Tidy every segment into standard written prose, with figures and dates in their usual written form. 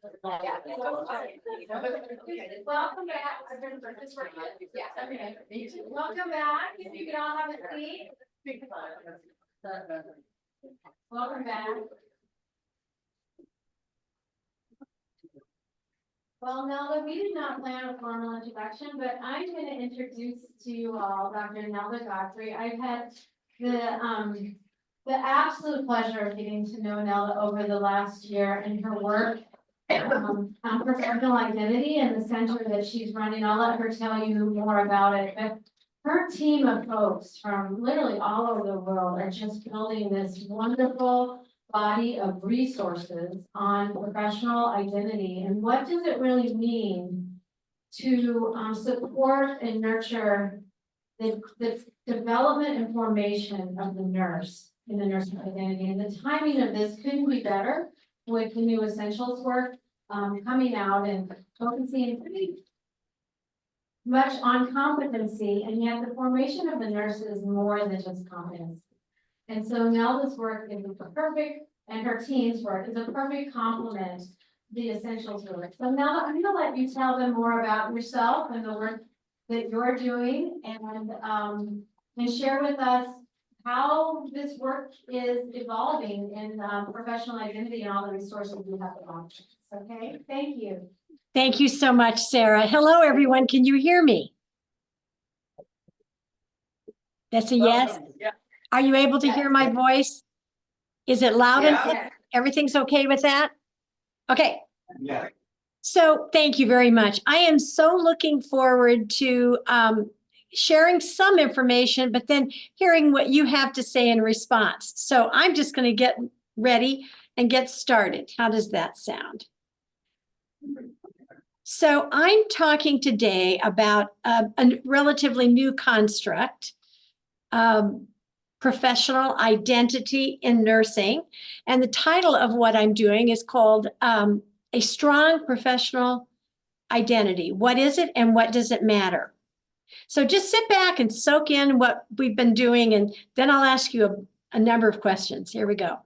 Yeah. Welcome back. Yeah, okay. Welcome back. If you can all have a seat. Welcome back. Well, Nelda, we did not plan a formal introduction, but I'm going to introduce to you all Dr. Nelda Godfrey. I've had the absolute pleasure of getting to know Nelda over the last year and her work on professional identity and the center that she's running. I'll let her tell you more about it. But her team of folks from literally all over the world are just building this wonderful body of resources on professional identity. And what does it really mean to support and nurture the development and formation of the nurse in the nursing identity? And the timing of this couldn't be better with the new essentials work coming out and focusing pretty much on competency, and yet the formation of the nurse is more than just competence. And so Nelda's work is a perfect, and her team's work is a perfect complement to the essentials work. So Nelda, I'm gonna let you tell them more about yourself and the work that you're doing, and share with us how this work is evolving in professional identity and all the resources we have to launch. Okay, thank you. Thank you so much, Sarah. Hello, everyone. Can you hear me? That's a yes. Yeah. Are you able to hear my voice? Is it loud and Yeah. everything's okay with that? Okay. Yeah. So thank you very much. I am so looking forward to sharing some information, but then hearing what you have to say in response. So I'm just going to get ready and get started. How does that sound? So I'm talking today about a relatively new construct, professional identity in nursing. And the title of what I'm doing is called A Strong Professional Identity. What is it and what does it matter? So just sit back and soak in what we've been doing, and then I'll ask you a number of questions. Here we go.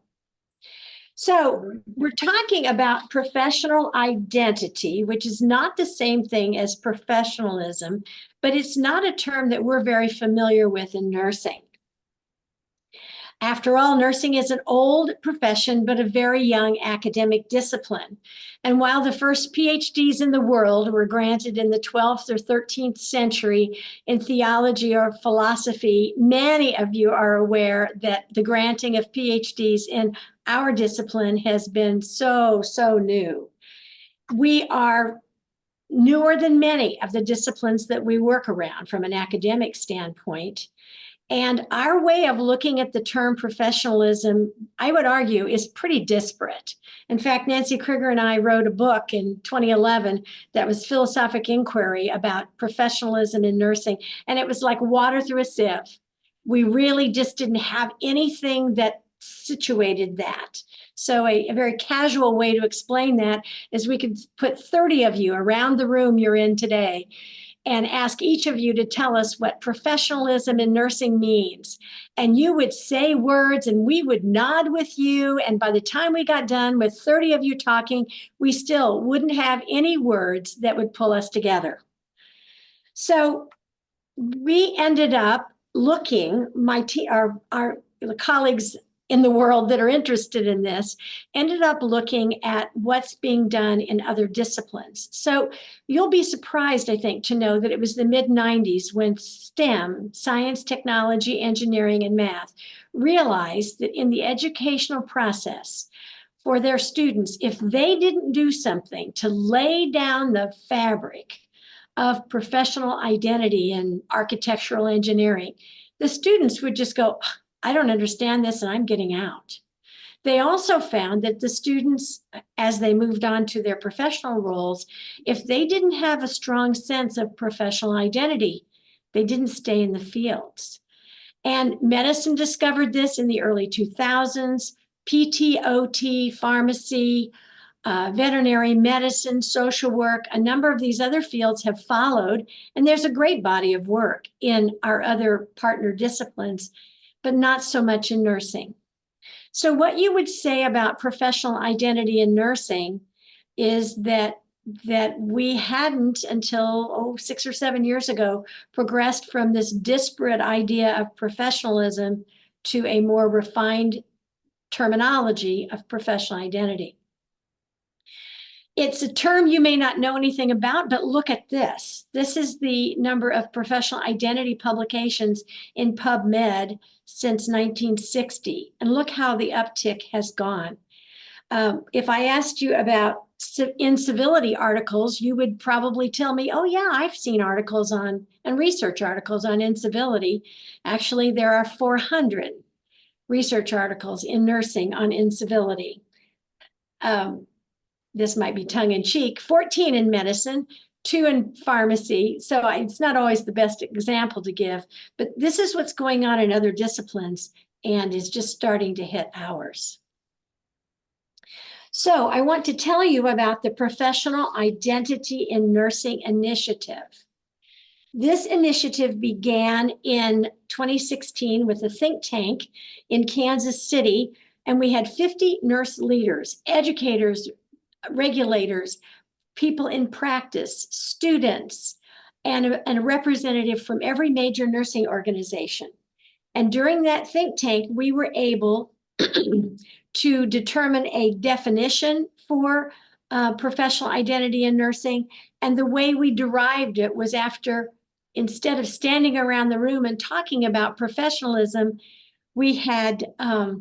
So we're talking about professional identity, which is not the same thing as professionalism, but it's not a term that we're very familiar with in nursing. After all, nursing is an old profession, but a very young academic discipline. And while the first PhDs in the world were granted in the 12th or 13th century in theology or philosophy, many of you are aware that the granting of PhDs in our discipline has been so new. We are newer than many of the disciplines that we work around from an academic standpoint. And our way of looking at the term professionalism, I would argue, is pretty disparate. In fact, Nancy Krieger and I wrote a book in 2011 that was Philosophic Inquiry about professionalism in nursing, and it was like water through a sieve. We really just didn't have anything that situated that. So a very casual way to explain that is we could put 30 of you around the room you're in today and ask each of you to tell us what professionalism in nursing means. And you would say words and we would nod with you. And by the time we got done with 30 of you talking, we still wouldn't have any words that would pull us together. So we ended up looking, our colleagues in the world that are interested in this ended up looking at what's being done in other disciplines. So you'll be surprised, I think, to know that it was the mid-90s when STEM, science, technology, engineering, and math, realized that in the educational process for their students, if they didn't do something to lay down the fabric of professional identity in architectural engineering, the students would just go, I don't understand this and I'm getting out. They also found that the students, as they moved on to their professional roles, if they didn't have a strong sense of professional identity, they didn't stay in the fields. And medicine discovered this in the early 2000s, PT, OT, pharmacy, veterinary medicine, social work, a number of these other fields have followed, and there's a great body of work in our other partner disciplines, but not so much in nursing. So what you would say about professional identity in nursing is that we hadn't until 6 or 7 years ago progressed from this disparate idea of professionalism to a more refined terminology of professional identity. It's a term you may not know anything about, but look at this. This is the number of professional identity publications in PubMed since 1960. And look how the uptick has gone. If I asked you about incivility articles, you would probably tell me, oh yeah, I've seen articles on and research articles on incivility. Actually, there are 400 research articles in nursing on incivility. This might be tongue in cheek, 14 in medicine, 2 in pharmacy. So it's not always the best example to give, but this is what's going on in other disciplines and is just starting to hit ours. So I want to tell you about the Professional Identity in Nursing Initiative. This initiative began in 2016 with a think tank in Kansas City, and we had 50 nurse leaders, educators, regulators, people in practice, students, and a representative from every major nursing organization. And during that think tank, we were able to determine a definition for professional identity in nursing. And the way we derived it was after, instead of standing around the room and talking about professionalism, we had, I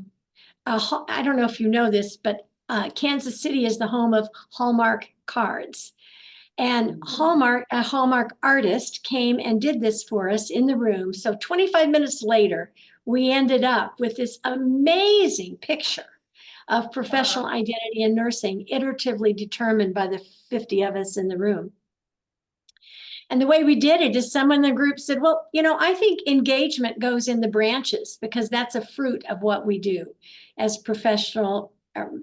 don't know if you know this, but Kansas City is the home of Hallmark cards. And a Hallmark artist came and did this for us in the room. So 25 minutes later, we ended up with this amazing picture of professional identity in nursing, iteratively determined by the 50 of us in the room. And the way we did it is someone in the group said, well, you know, I think engagement goes in the branches because that's a fruit of what we do as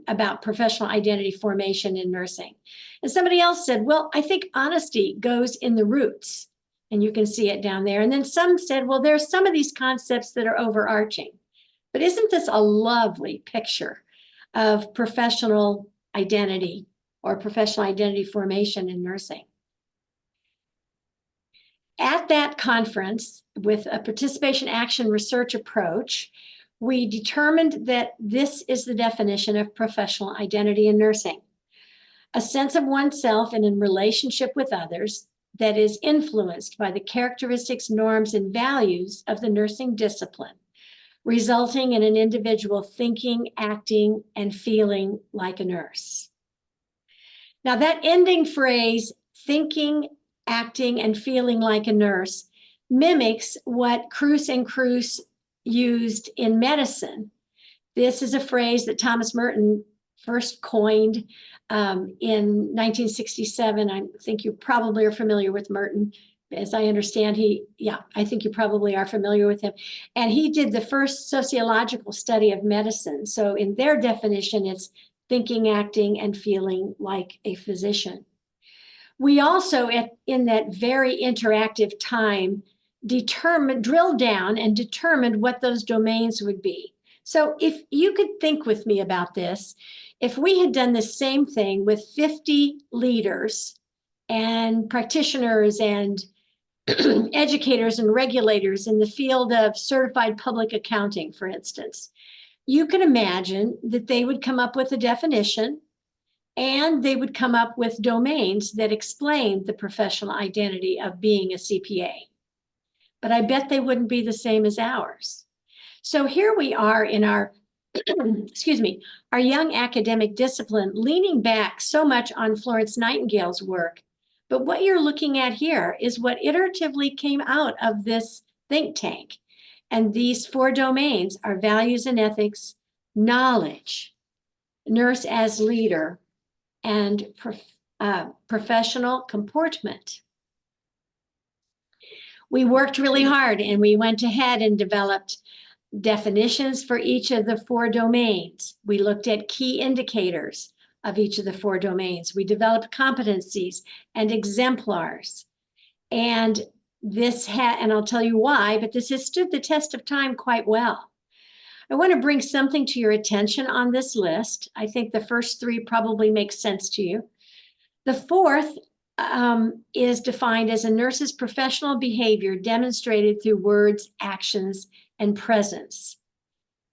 about professional identity formation in nursing. And somebody else said, well, I think honesty goes in the roots. And you can see it down there. And then some said, well, there's some of these concepts that are overarching. But isn't this a lovely picture of professional identity or professional identity formation in nursing? At that conference, with a participation action research approach, we determined that this is the definition of professional identity in nursing: a sense of oneself and in relationship with others that is influenced by the characteristics, norms, and values of the nursing discipline, resulting in an individual thinking, acting, and feeling like a nurse. Now, that ending phrase, thinking, acting, and feeling like a nurse, mimics what Kruse and Kruse used in medicine. This is a phrase that Thomas Merton first coined in 1967. I think you probably are familiar with Merton. As I understand, I think you probably are familiar with him. And he did the first sociological study of medicine. So in their definition, it's thinking, acting, and feeling like a physician. We also, in that very interactive time, drilled down and determined what those domains would be. So if you could think with me about this, if we had done the same thing with 50 leaders and practitioners and educators and regulators in the field of certified public accounting, for instance, you can imagine that they would come up with a definition and they would come up with domains that explained the professional identity of being a CPA. But I bet they wouldn't be the same as ours. So here we are in our, our young academic discipline, leaning back so much on Florence Nightingale's work. But what you're looking at here is what iteratively came out of this think tank. And these 4 domains are values and ethics, knowledge, nurse as leader, and professional comportment. We worked really hard and we went ahead and developed definitions for each of the 4 domains. We looked at key indicators of each of the 4 domains. We developed competencies and exemplars. And and I'll tell you why, but this has stood the test of time quite well. I want to bring something to your attention on this list. I think the first 3 probably make sense to you. The fourth is defined as a nurse's professional behavior demonstrated through words, actions, and presence.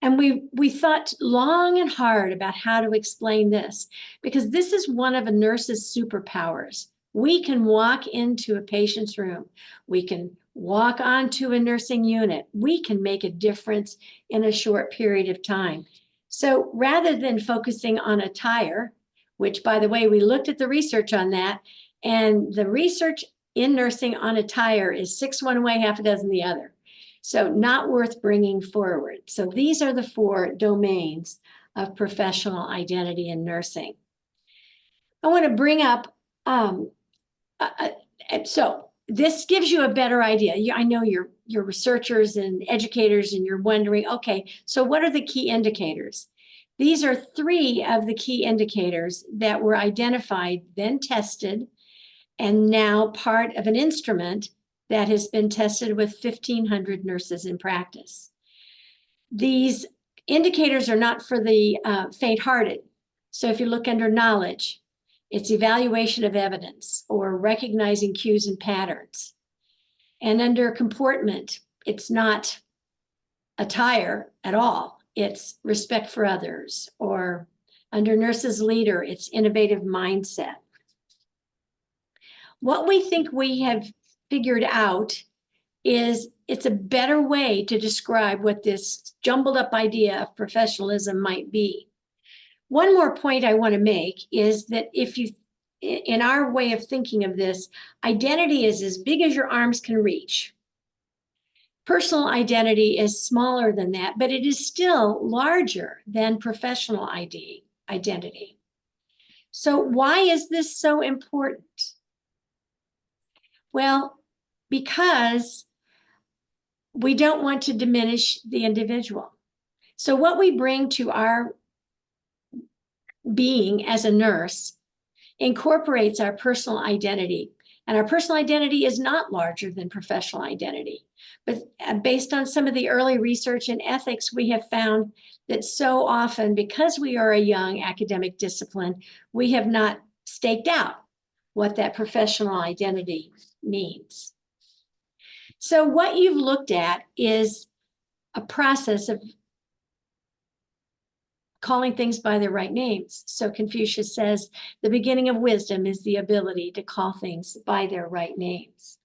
And we thought long and hard about how to explain this, because this is one of a nurse's superpowers. We can walk into a patient's room. We can walk onto a nursing unit. We can make a difference in a short period of time. So rather than focusing on attire, which, by the way, we looked at the research on that, and the research in nursing on attire is 6 one way, half a dozen the other. So not worth bringing forward. So these are the 4 domains of professional identity in nursing. I want to bring up, so this gives you a better idea. I know you're researchers and educators, and you're wondering, okay, so what are the key indicators? These are 3 of the key indicators that were identified, then tested, and now part of an instrument that has been tested with 1,500 nurses in practice. These indicators are not for the faint-hearted. So if you look under knowledge, it's evaluation of evidence or recognizing cues and patterns. And under comportment, it's not attire at all. It's respect for others. Or under nurses leader, it's innovative mindset. What we think we have figured out is it's a better way to describe what this jumbled up idea of professionalism might be. One more point I want to make is that if you, in our way of thinking of this, identity is as big as your arms can reach. Personal identity is smaller than that, but it is still larger than professional identity. So why is this so important? Well, because we don't want to diminish the individual. So what we bring to our being as a nurse incorporates our personal identity. And our personal identity is not larger than professional identity. But based on some of the early research in ethics, we have found that so often, because we are a young academic discipline, we have not staked out what that professional identity means. So what you've looked at is a process of calling things by their right names. So Confucius says, the beginning of wisdom is the ability to call things by their right names.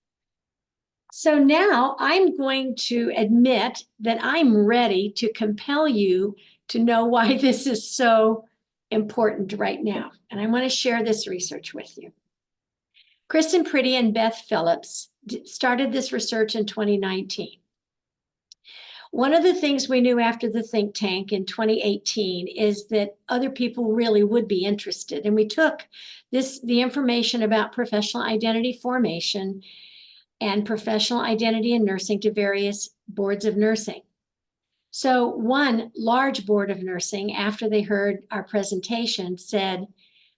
So now I'm going to admit that I'm ready to compel you to know why this is so important right now. And I want to share this research with you. Kristen Pretty and Beth Phillips started this research in 2019. One of the things we knew after the think tank in 2018 is that other people really would be interested. And we took the information about professional identity formation and professional identity in nursing to various boards of nursing. So one large board of nursing, after they heard our presentation, said,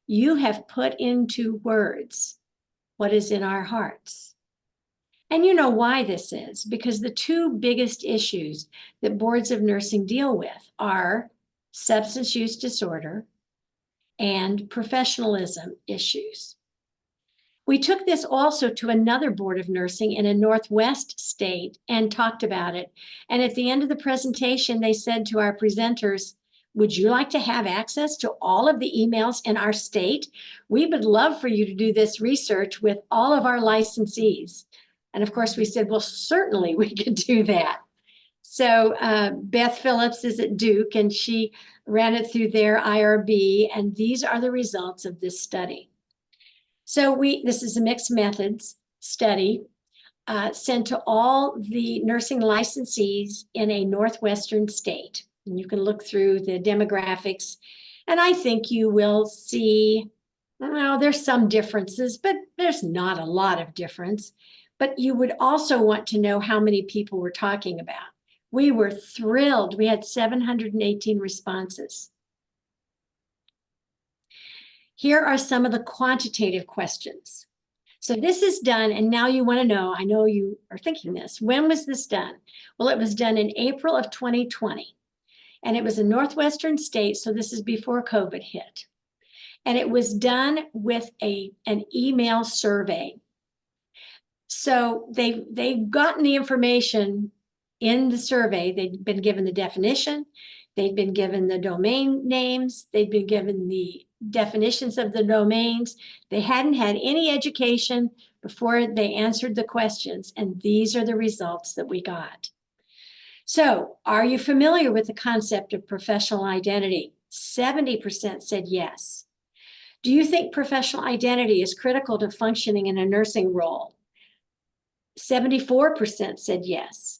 "You have put into words what is in our hearts." And you know why this is, because the 2 biggest issues that boards of nursing deal with are substance use disorder and professionalism issues. We took this also to another board of nursing in a Northwest state and talked about it. And at the end of the presentation, they said to our presenters, "Would you like to have access to all of the emails in our state? We would love for you to do this research with all of our licensees." And of course, we said, well, certainly we could do that. So Beth Phillips is at Duke, and she ran it through their IRB, and these are the results of this study. So this is a mixed methods study sent to all the nursing licensees in a Northwestern state. And you can look through the demographics, and I think you will see, well, there's some differences, but there's not a lot of difference. But you would also want to know how many people we're talking about. We were thrilled. We had 718 responses. Here are some of the quantitative questions. So this is done, and now you want to know, I know you are thinking this, when was this done? Well, it was done in April of 2020, and it was a Northwestern state, so this is before COVID hit. And it was done with an email survey. So they've gotten the information in the survey. They'd been given the definition, they'd been given the domain names, they'd been given the definitions of the domains. They hadn't had any education before they answered the questions, and these are the results that we got. So, are you familiar with the concept of professional identity? 70% said yes. Do you think professional identity is critical to functioning in a nursing role? 74% said yes.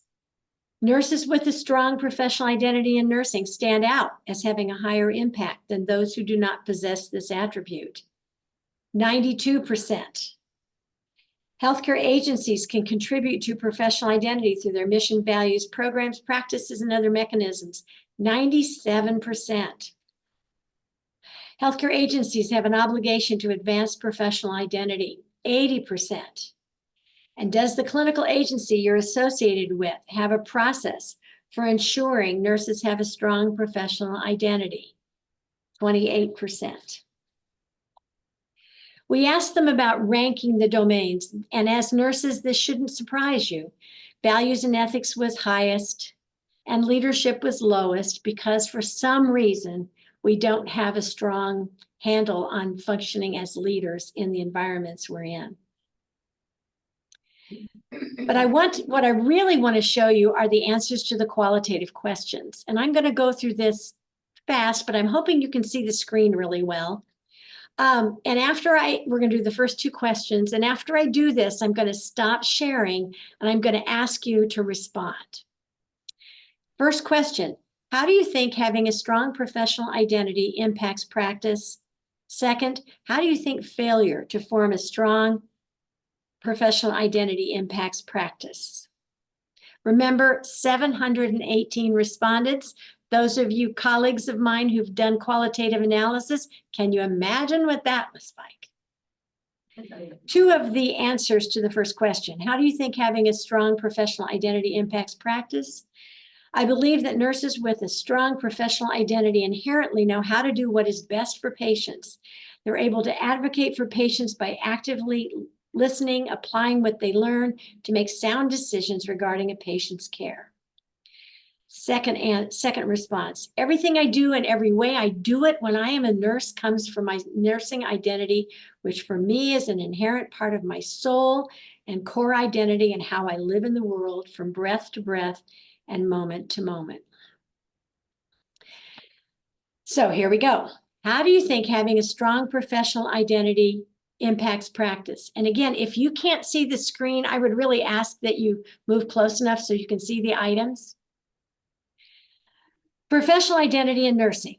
Nurses with a strong professional identity in nursing stand out as having a higher impact than those who do not possess this attribute. 92%. Healthcare agencies can contribute to professional identity through their mission, values, programs, practices, and other mechanisms. 97%. Healthcare agencies have an obligation to advance professional identity. 80%. And does the clinical agency you're associated with have a process for ensuring nurses have a strong professional identity? 28%. We asked them about ranking the domains, and as nurses, this shouldn't surprise you. Values and ethics was highest, and leadership was lowest because for some reason, we don't have a strong handle on functioning as leaders in the environments we're in. But what I really want to show you are the answers to the qualitative questions. And I'm going to go through this fast, but I'm hoping you can see the screen really well. And we're going to do the first two questions. And after I do this, I'm going to stop sharing and I'm going to ask you to respond. First question, how do you think having a strong professional identity impacts practice? Second, how do you think failure to form a strong professional identity impacts practice? Remember, 718 respondents. Those of you colleagues of mine who've done qualitative analysis, can you imagine what that was like? Two of the answers to the first question. How do you think having a strong professional identity impacts practice? I believe that nurses with a strong professional identity inherently know how to do what is best for patients. They're able to advocate for patients by actively listening, applying what they learn to make sound decisions regarding a patient's care. Second response, everything I do and every way I do it when I am a nurse comes from my nursing identity, which for me is an inherent part of my soul and core identity and how I live in the world from breath to breath and moment to moment. So here we go. How do you think having a strong professional identity impacts practice? And again, if you can't see the screen, I would really ask that you move close enough so you can see the items. Professional identity in nursing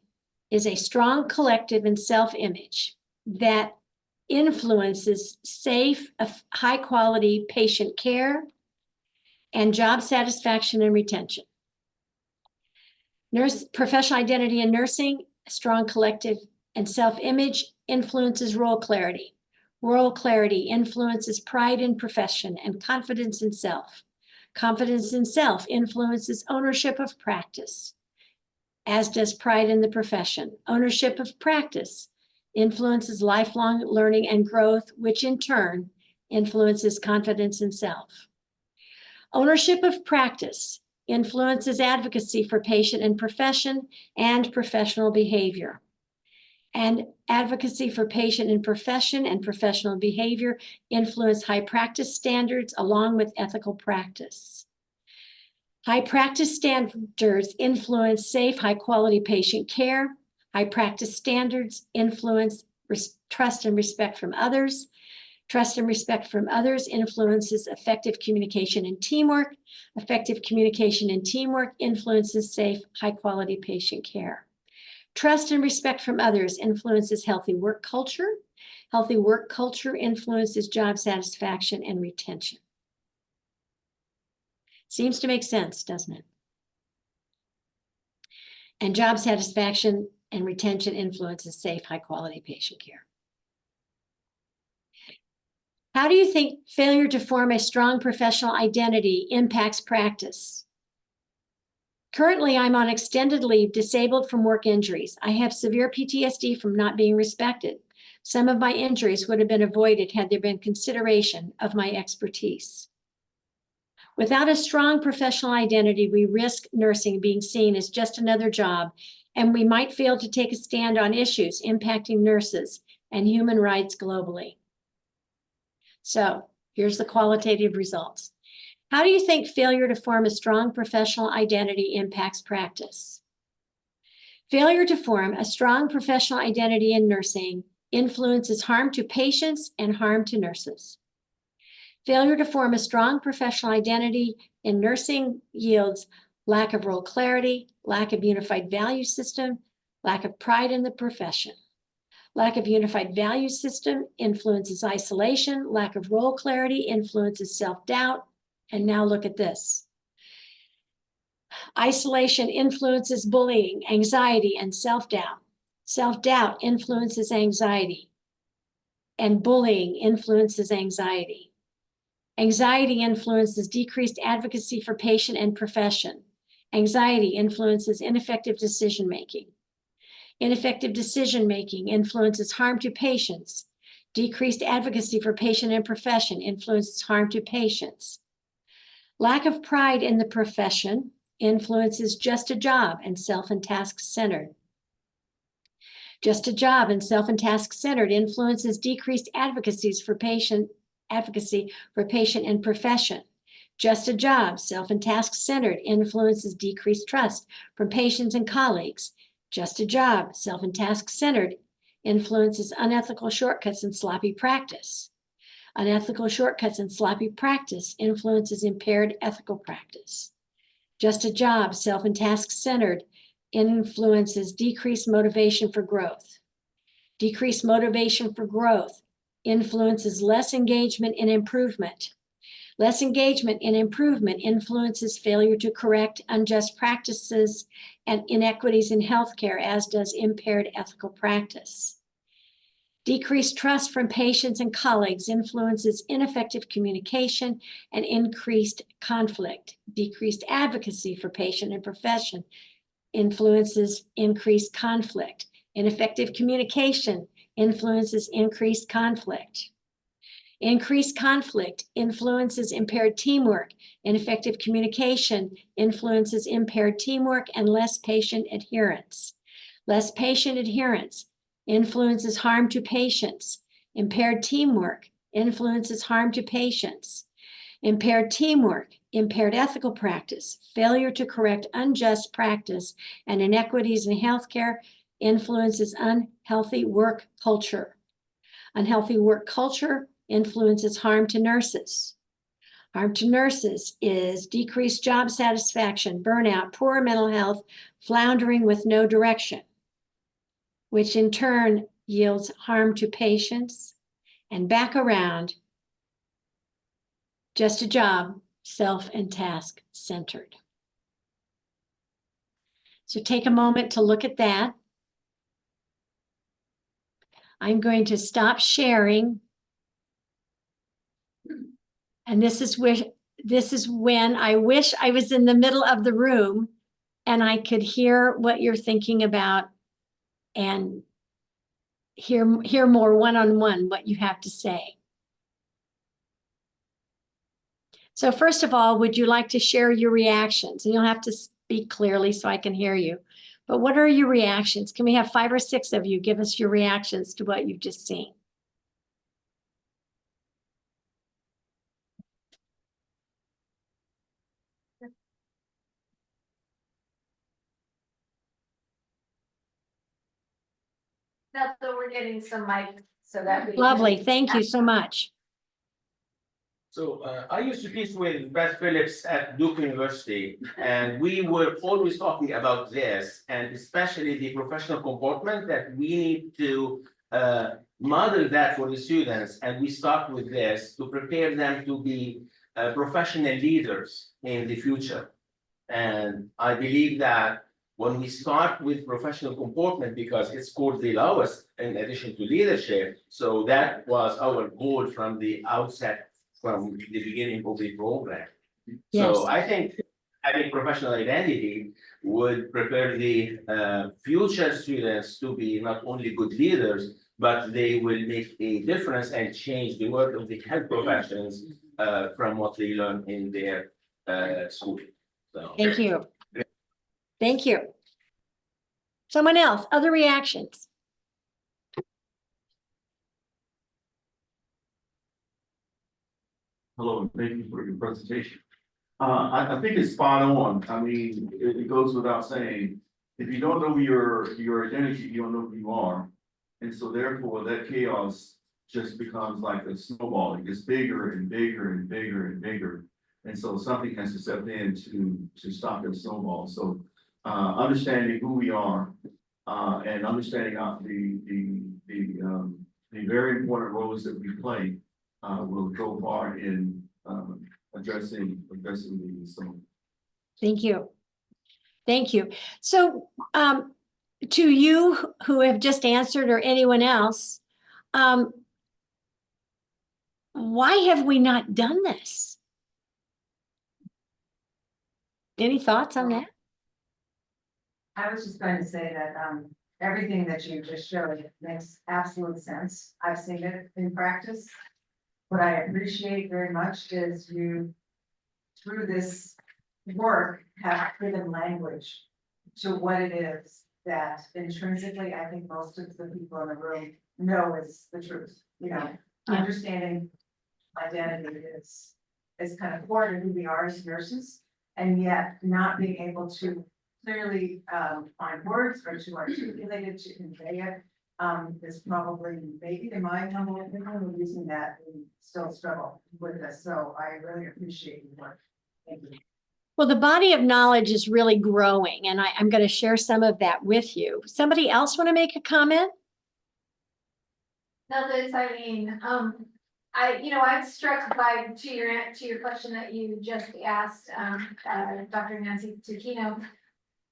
is a strong collective and self-image that influences safe, high-quality patient care and job satisfaction and retention. Professional identity in nursing, a strong collective and self-image influences role clarity. Role clarity influences pride in profession and confidence in self. Confidence in self influences ownership of practice, as does pride in the profession. Ownership of practice influences lifelong learning and growth, which in turn influences confidence in self. Ownership of practice influences advocacy for patient and profession and professional behavior. And advocacy for patient and professional behavior influence high practice standards along with ethical practice. High practice standards influence safe, high-quality patient care. High practice standards influence trust and respect from others. Trust and respect from others influences effective communication and teamwork. Effective communication and teamwork influences safe, high-quality patient care. Trust and respect from others influences healthy work culture. Healthy work culture influences job satisfaction and retention. Seems to make sense, doesn't it? And job satisfaction and retention influences safe, high-quality patient care. How do you think failure to form a strong professional identity impacts practice? Currently, I'm on extended leave, disabled from work injuries. I have severe PTSD from not being respected. Some of my injuries would have been avoided had there been consideration of my expertise. Without a strong professional identity, we risk nursing being seen as just another job, and we might fail to take a stand on issues impacting nurses and human rights globally. So here's the qualitative results. How do you think failure to form a strong professional identity impacts practice? Failure to form a strong professional identity in nursing influences harm to patients and harm to nurses. Failure to form a strong professional identity in nursing yields lack of role clarity, lack of unified value system, lack of pride in the profession. Lack of unified value system influences isolation, lack of role clarity influences self-doubt, and now look at this. Isolation influences bullying, anxiety, and self-doubt. Self-doubt influences anxiety, and bullying influences anxiety. Anxiety influences decreased advocacy for patient and profession. Anxiety influences ineffective decision-making. Ineffective decision-making influences harm to patients. Decreased advocacy for patient and profession influences harm to patients. Lack of pride in the profession influences just a job and self and task-centered. Just a job and self and task-centered influences decreased advocacy for patient and profession. Just a job, self and task-centered influences decreased trust from patients and colleagues. Just a job, self and task-centered influences unethical shortcuts and sloppy practice. Unethical shortcuts and sloppy practice influences impaired ethical practice. Just a job, self and task-centered influences decreased motivation for growth. Decreased motivation for growth influences less engagement in improvement. Less engagement in improvement influences failure to correct unjust practices and inequities in healthcare, as does impaired ethical practice. Decreased trust from patients and colleagues influences ineffective communication and increased conflict. Decreased advocacy for patient and profession influences increased conflict. Ineffective communication influences increased conflict. Increased conflict influences impaired teamwork. Ineffective communication influences impaired teamwork and less patient adherence. Less patient adherence influences harm to patients. Impaired teamwork influences harm to patients. Impaired teamwork, impaired ethical practice, failure to correct unjust practice and inequities in healthcare influences unhealthy work culture. Unhealthy work culture influences harm to nurses. Harm to nurses is decreased job satisfaction, burnout, poor mental health, floundering with no direction, which in turn yields harm to patients, and back around, just a job, self and task centered. So take a moment to look at that. I'm going to stop sharing. And this is when I wish I was in the middle of the room and I could hear what you're thinking about and hear more one-on-one what you have to say. So first of all, would you like to share your reactions? And you'll have to speak clearly so I can hear you. But what are your reactions? Can we have 5 or 6 of you give us your reactions to what you've just seen? So we're getting some mics so that we. Lovely, thank you so much. So I used to teach with Brad Phillips at Duke University, and we were always talking about this, and especially the professional comportment that we need to model that for the students. And we start with this to prepare them to be professional leaders in the future. And I believe that when we start with professional comportment, because it's called the lowest in addition to leadership, so that was our goal from the outset, from the beginning of the program. Yes. So I think having professional identity would prepare the future students to be not only good leaders, but they will make a difference and change the work of the health professions from what they learn in their school. So. Thank you. Thank you. Someone else, other reactions? Hello, and thank you for your presentation. I think it's spot on. I mean, it goes without saying, if you don't know your identity, you don't know who you are. And so therefore, that chaos just becomes like a snowball. It gets bigger and bigger and bigger and bigger. And so something has to step in to stop that snowball. So understanding who we are and understanding the very important roles that we play will go far in addressing these. So Thank you. Thank you. So to you who have just answered or anyone else, why have we not done this? Any thoughts on that? I was just going to say that, everything that you just showed makes absolute sense. I've seen it in practice. What I appreciate very much is you, through this work, have given language to what it is that intrinsically, I think most of the people in the room know is the truth. You know, understanding identity is kind of core to who we are as nurses, and yet not being able to clearly find words or to articulate it, to convey it, is probably maybe in my humble opinion, the reason that we still struggle with this. So I really appreciate your work. Thank you. Well, the body of knowledge is really growing, and I'm going to share some of that with you. Somebody else want to make a comment? No, Liz, I mean, I'm struck by, to your question that you just asked, Dr. Nancy Takino.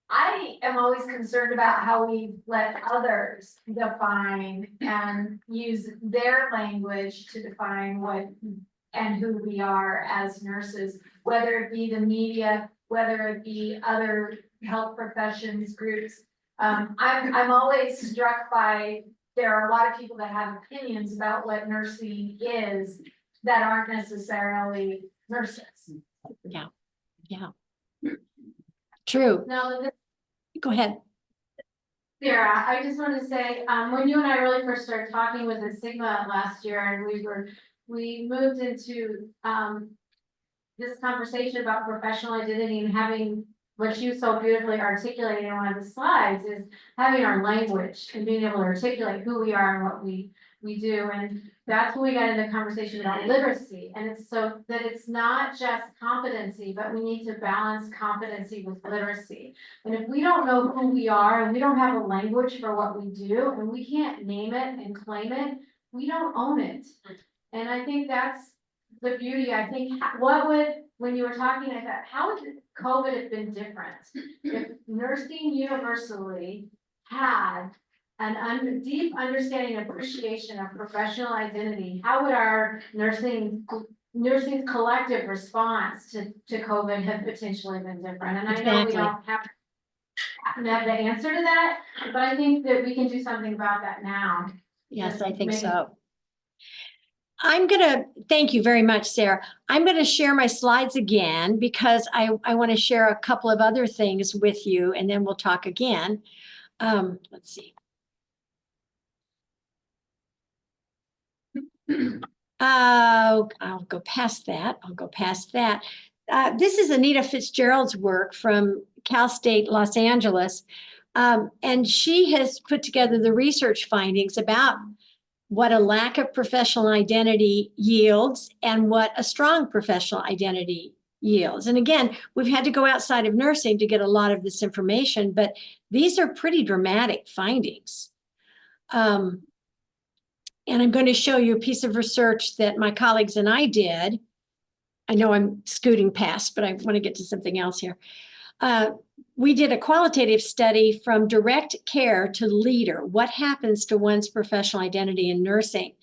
I am always concerned about how we let others define and use their language to define what and who we are as nurses, whether it be the media, whether it be other health professions groups. I'm always struck by, there are a lot of people that have opinions about what nursing is that aren't necessarily nurses. Yeah. True. Now, Go ahead. Sarah, I just want to say, when you and I really first started talking was at Sigma last year, and we moved into this conversation about professional identity and having what you so beautifully articulated in one of the slides is having our language and being able to articulate who we are and what we do. And that's when we got into the conversation about literacy. And it's so that it's not just competency, but we need to balance competency with literacy. And if we don't know who we are and we don't have a language for what we do and we can't name it and claim it, we don't own it. And I think that's the beauty. I think when you were talking, I thought, how would COVID have been different if nursing universally had an deep understanding and appreciation of professional identity? How would our nursing collective response to COVID have potentially been different? And I know we don't have the answer to that, but I think that we can do something about that now. Yes, I think so. Thank you very much, Sarah. I'm going to share my slides again because I want to share a couple of other things with you, and then we'll talk again. Let's see. I'll go past that. This is Anita Fitzgerald's work from Cal State Los Angeles. And she has put together the research findings about what a lack of professional identity yields and what a strong professional identity yields. And again, we've had to go outside of nursing to get a lot of this information, but these are pretty dramatic findings. And I'm going to show you a piece of research that my colleagues and I did. I know I'm scooting past, but I want to get to something else here. We did a qualitative study from direct care to leader. What happens to one's professional identity in nursing?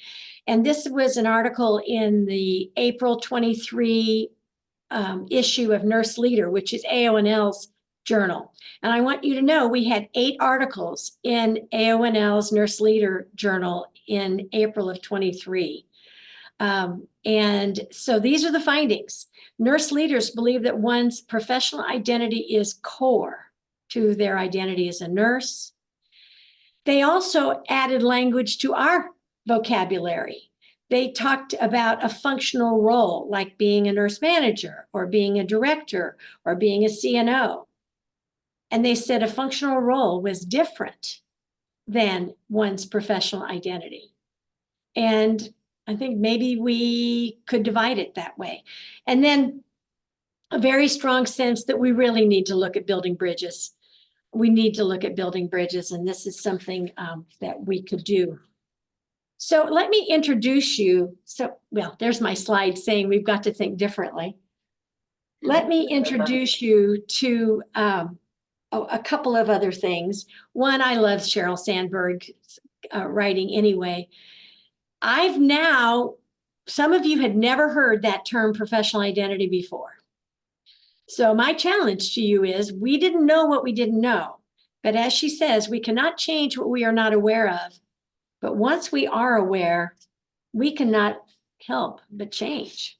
And this was an article in the April 23 issue of Nurse Leader, which is AONL's journal. And I want you to know we had 8 articles in AONL's Nurse Leader journal in April of 23. And so these are the findings. Nurse leaders believe that one's professional identity is core to their identity as a nurse. They also added language to our vocabulary. They talked about a functional role, like being a nurse manager or being a director or being a CNO. And they said a functional role was different than one's professional identity. And I think maybe we could divide it that way. And then a very strong sense that we really need to look at building bridges. We need to look at building bridges, and this is something that we could do. So let me introduce you. So, well, there's my slide saying we've got to think differently. Let me introduce you to a couple of other things. One, I love Sheryl Sandberg's writing anyway. Some of you had never heard that term professional identity before. So my challenge to you is we didn't know what we didn't know. But as she says, we cannot change what we are not aware of. But once we are aware, we cannot help but change.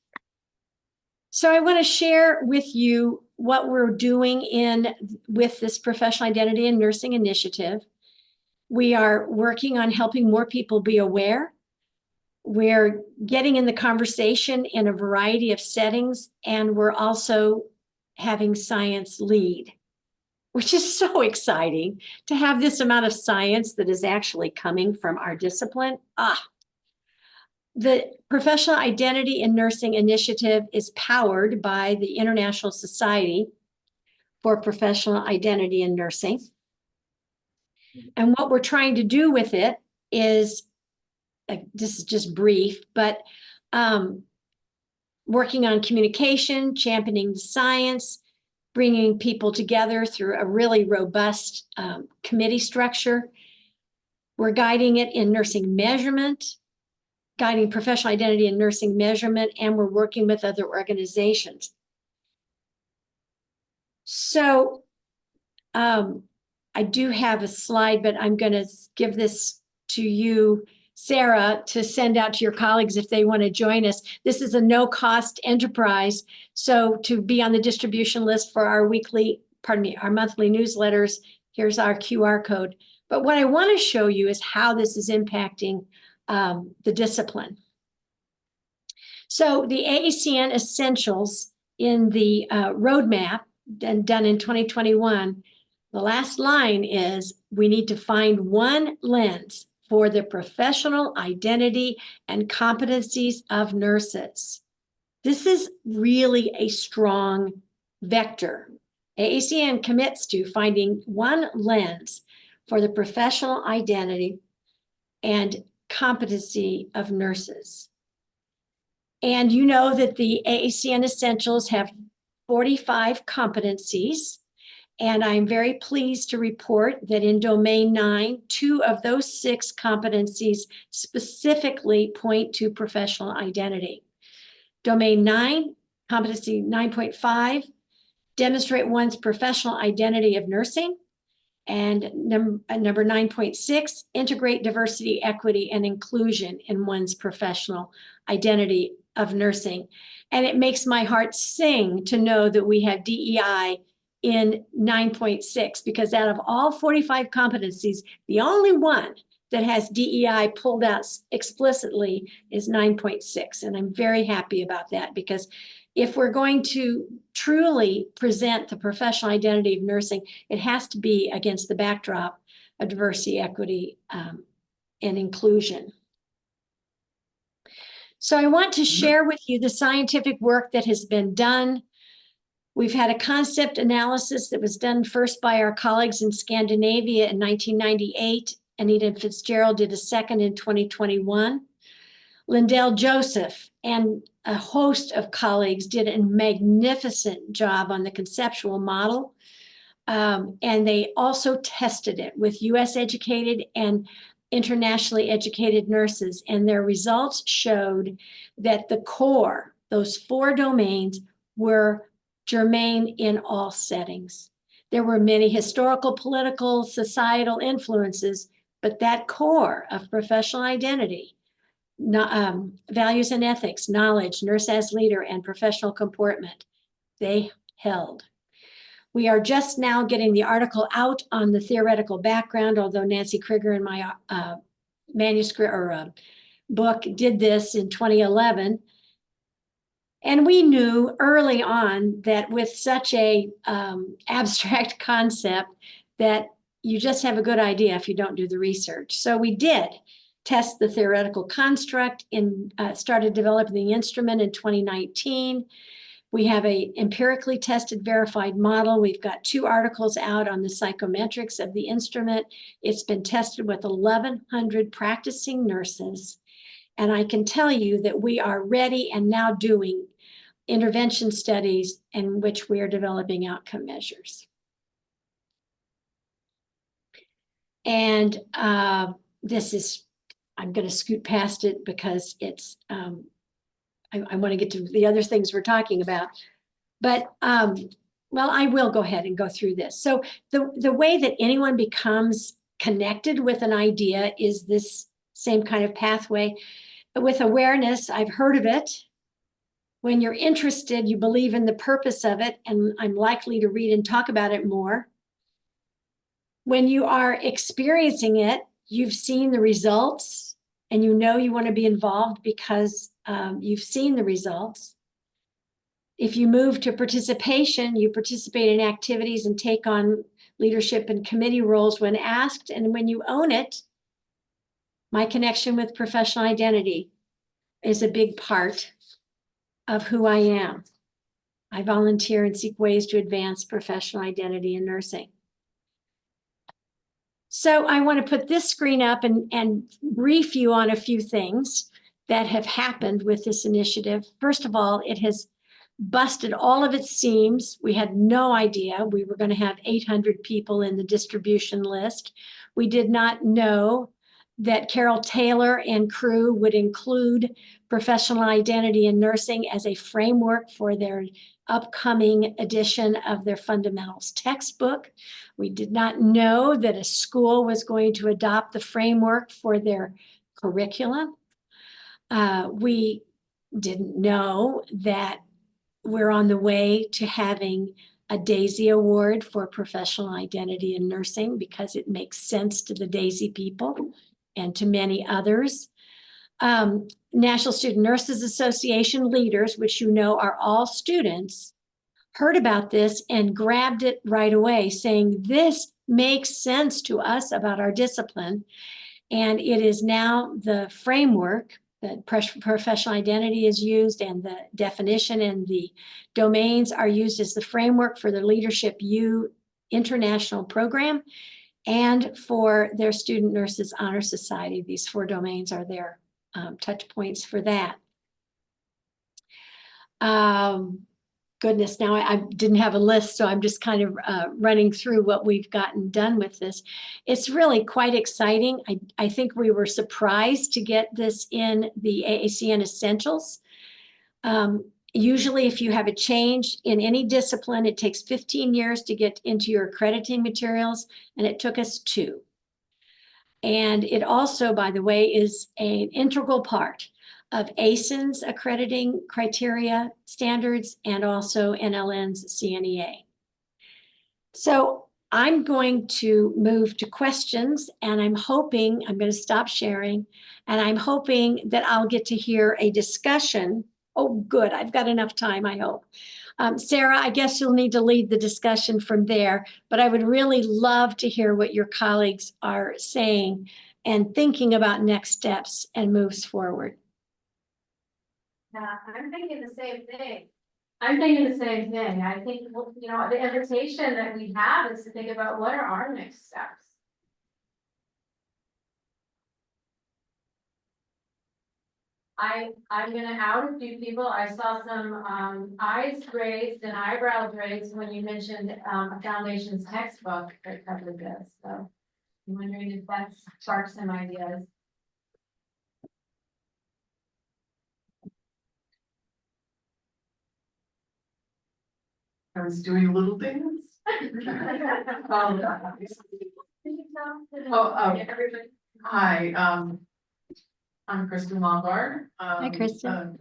So I want to share with you what we're doing with this professional identity and nursing initiative. We are working on helping more people be aware. We're getting in the conversation in a variety of settings, and we're also having science lead, which is so exciting to have this amount of science that is actually coming from our discipline. The Professional Identity in Nursing Initiative is powered by the International Society for Professional Identity in Nursing. And what we're trying to do with it is, this is just brief, but working on communication, championing the science, bringing people together through a really robust committee structure. We're guiding it in nursing measurement, guiding professional identity in nursing measurement, and we're working with other organizations. So I do have a slide, but I'm going to give this to you, Sarah, to send out to your colleagues if they want to join us. This is a no-cost enterprise. So to be on the distribution list for our monthly newsletters, here's our QR code. But what I want to show you is how this is impacting the discipline. So the AACN Essentials in the roadmap done in 2021, the last line is, we need to find one lens for the professional identity and competencies of nurses. This is really a strong vector. AACN commits to finding one lens for the professional identity and competency of nurses. And you know that the AACN Essentials have 45 competencies. And I'm very pleased to report that in Domain 9, 2 of those 6 competencies specifically point to professional identity. Domain 9, competency 9.5, demonstrate one's professional identity of nursing. And number 9.6, integrate diversity, equity, and inclusion in one's professional identity of nursing. And it makes my heart sing to know that we have DEI in 9.6, because out of all 45 competencies, the only one that has DEI pulled out explicitly is 9.6. And I'm very happy about that, because if we're going to truly present the professional identity of nursing, it has to be against the backdrop of diversity, equity, and inclusion. So I want to share with you the scientific work that has been done. We've had a concept analysis that was done first by our colleagues in Scandinavia in 1998. Anita Fitzgerald did a second in 2021. Lindell Joseph and a host of colleagues did a magnificent job on the conceptual model. And they also tested it with US educated and internationally educated nurses. And their results showed that the core, those 4 domains, were germane in all settings. There were many historical, political, societal influences, but that core of professional identity, values and ethics, knowledge, nurse as leader, and professional comportment, they held. We are just now getting the article out on the theoretical background, although Nancy Krieger in my manuscript or book did this in 2011. And we knew early on that with such a abstract concept that you just have a good idea if you don't do the research. So we did test the theoretical construct and started developing the instrument in 2019. We have a empirically tested verified model. We've got 2 articles out on the psychometrics of the instrument. It's been tested with 1,100 practicing nurses. And I can tell you that we are ready and now doing intervention studies in which we are developing outcome measures. And this is, I'm going to scoot past it because it's, I want to get to the other things we're talking about. But, well, I will go ahead and go through this. So the way that anyone becomes connected with an idea is this same kind of pathway. With awareness, I've heard of it. When you're interested, you believe in the purpose of it, and I'm likely to read and talk about it more. When you are experiencing it, you've seen the results, and you know you want to be involved because you've seen the results. If you move to participation, you participate in activities and take on leadership and committee roles when asked. And when you own it, my connection with professional identity is a big part of who I am. I volunteer and seek ways to advance professional identity in nursing. So I want to put this screen up and brief you on a few things that have happened with this initiative. First of all, it has busted all of its seams. We had no idea we were going to have 800 people in the distribution list. We did not know that Carol Taylor and crew would include professional identity in nursing as a framework for their upcoming edition of their fundamentals textbook. We did not know that a school was going to adopt the framework for their curriculum. We didn't know that we're on the way to having a DAISY Award for professional identity in nursing because it makes sense to the DAISY people and to many others. National Student Nurses Association leaders, which you know are all students, heard about this and grabbed it right away, saying this makes sense to us about our discipline. And it is now the framework that professional identity is used, and the definition and the domains are used as the framework for the Leadership U International program and for their Student Nurses Honor Society. These 4 domains are their touch points for that. Goodness, now I didn't have a list, so I'm just kind of running through what we've gotten done with this. It's really quite exciting. I think we were surprised to get this in the AACN Essentials. Usually, if you have a change in any discipline, it takes 15 years to get into your accrediting materials, and it took us 2. And it also, by the way, is an integral part of ASIN's accrediting criteria standards and also NLN's CNEA. So I'm going to move to questions, and I'm going to stop sharing, and I'm hoping that I'll get to hear a discussion. Oh, good, I've got enough time, I hope. Sarah, I guess you'll need to lead the discussion from there, but I would really love to hear what your colleagues are saying and thinking about next steps and moves forward. Yeah, I'm thinking the same thing. I think, you know, the invitation that we have is to think about what are our next steps. I'm gonna out a few people. I saw some eyes raised and eyebrows raised when you mentioned a foundation's textbook that covered this. So I'm wondering if that sparks some ideas. I was doing little things. Um, Everybody. Hi, I'm Kristen Lombard. Hi, Kristen.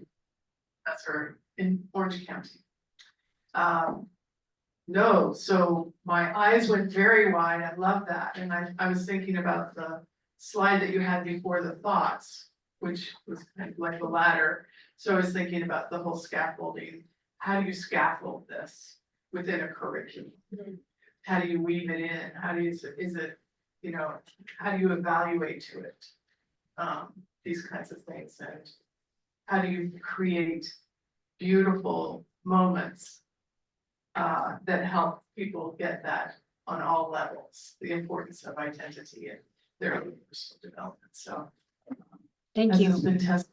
That's her in Orange County. No, so my eyes went very wide. I love that. And I was thinking about the slide that you had before the thoughts, which was kind of like the ladder. So I was thinking about the whole scaffolding. How do you scaffold this within a curriculum? How do you weave it in? How do you, is it, you know, how do you evaluate to it? These kinds of things, and how do you create beautiful moments that help people get that on all levels, the importance of identity and their own personal development, so. Thank Has you. this been tested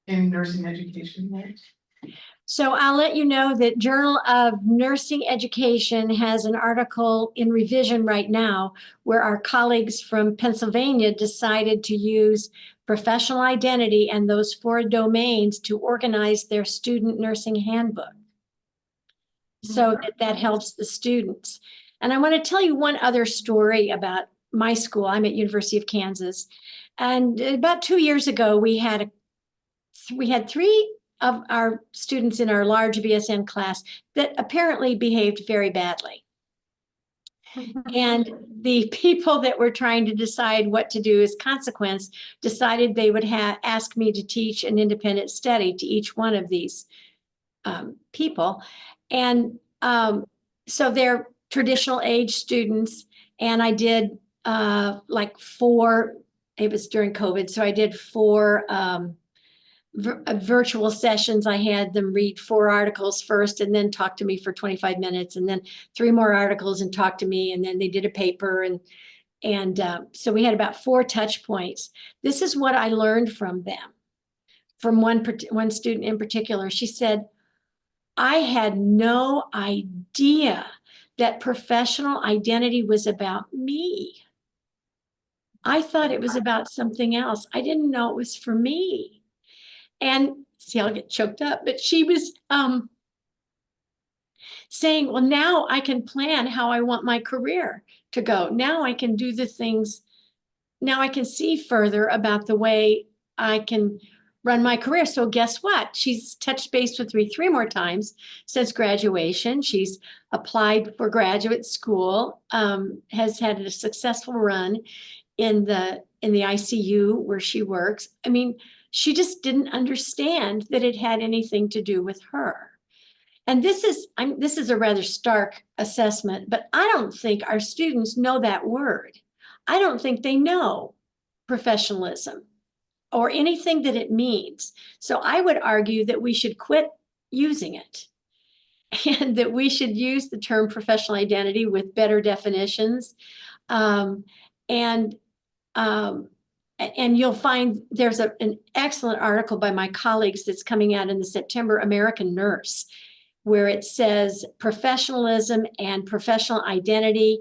in nursing education yet? So I'll let you know that Journal of Nursing Education has an article in revision right now where our colleagues from Pennsylvania decided to use professional identity and those 4 domains to organize their student nursing handbook. So that helps the students. And I want to tell you one other story about my school. I'm at University of Kansas. And about 2 years ago, we had 3 of our students in our large BSN class that apparently behaved very badly. And the people that were trying to decide what to do as consequence decided they would ask me to teach an independent study to each one of these people. And so they're traditional age students. And I did like 4, it was during COVID, so I did 4 virtual sessions. I had them read 4 articles first and then talk to me for 25 minutes and then 3 more articles and talk to me. And then they did a paper. And so we had about 4 touch points. This is what I learned from them. From one student in particular, she said, I had no idea that professional identity was about me. I thought it was about something else. I didn't know it was for me. And see, I'll get choked up, but she was saying, well, now I can plan how I want my career to go. Now I can do the things, now I can see further about the way I can run my career. So guess what? She's touched base with me 3 more times since graduation. She's applied for graduate school, has had a successful run in the ICU where she works. I mean, she just didn't understand that it had anything to do with her. And this is a rather stark assessment, but I don't think our students know that word. I don't think they know professionalism or anything that it means. So I would argue that we should quit using it and that we should use the term professional identity with better definitions. And you'll find there's an excellent article by my colleagues that's coming out in the September American Nurse, where it says professionalism and professional identity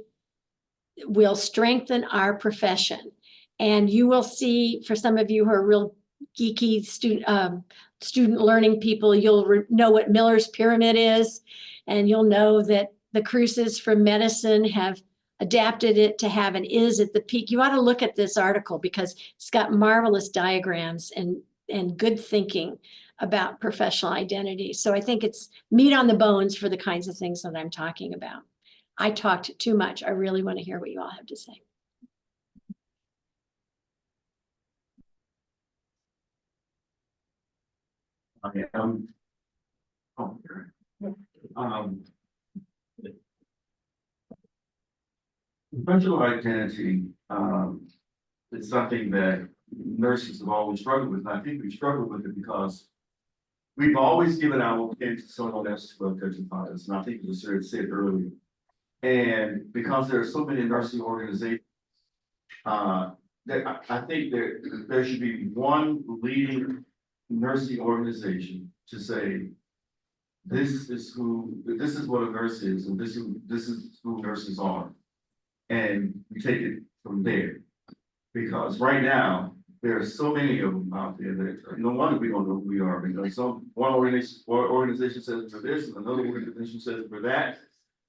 will strengthen our profession. And you will see, for some of you who are real geeky student learning people, you'll know what Miller's Pyramid is, and you'll know that the Cruces from medicine have adapted it to have an is at the peak. You ought to look at this article because it's got marvelous diagrams and good thinking about professional identity. So I think it's meat on the bones for the kinds of things that I'm talking about. I talked too much. I really want to hear what you all have to say. Okay, professional identity, is something that nurses have always struggled with, and I think we struggle with it because we've always given our okay to someone else to identify us, and I think it was said earlier. And because there are so many nursing organizations, that I think there should be one leading nursing organization to say, this is what a nurse is, and this is who nurses are. And we take it from there. Because right now, there are so many of them out there that, no wonder we don't know who we are, because one organization says for this, and another organization says for that.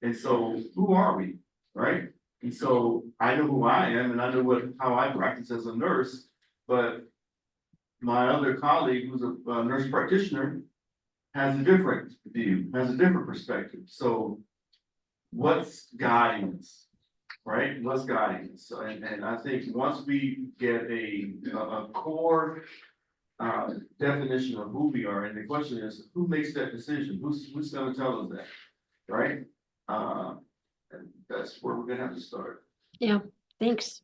And so, who are we, right? And so, I know who I am, and I know how I practice as a nurse, but my other colleague, who's a nurse practitioner, has a different view, has a different perspective, so what's guiding us? Right, what's guiding us? So, and I think once we get a core definition of who we are, and the question is, who makes that decision? Who's gonna tell us that, right? And that's where we're gonna have to start. Yeah, thanks.